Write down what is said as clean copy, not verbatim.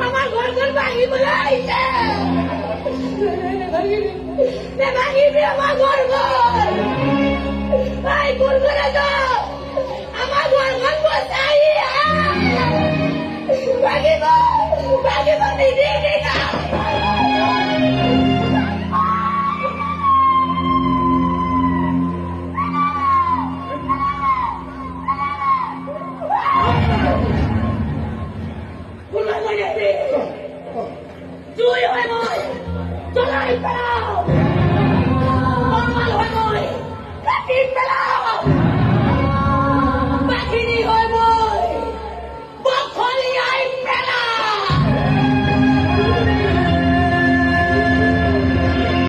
আমার ঘর ঘর ভাঙি বলে আইছে ভাঙিবি আমার ঘর ঘর ভাই ঘর ঘরে তো আমার ঘর ঘর বসাই ভাঙিব ভাঙিব দিদি দিদা তুই হয় চলাই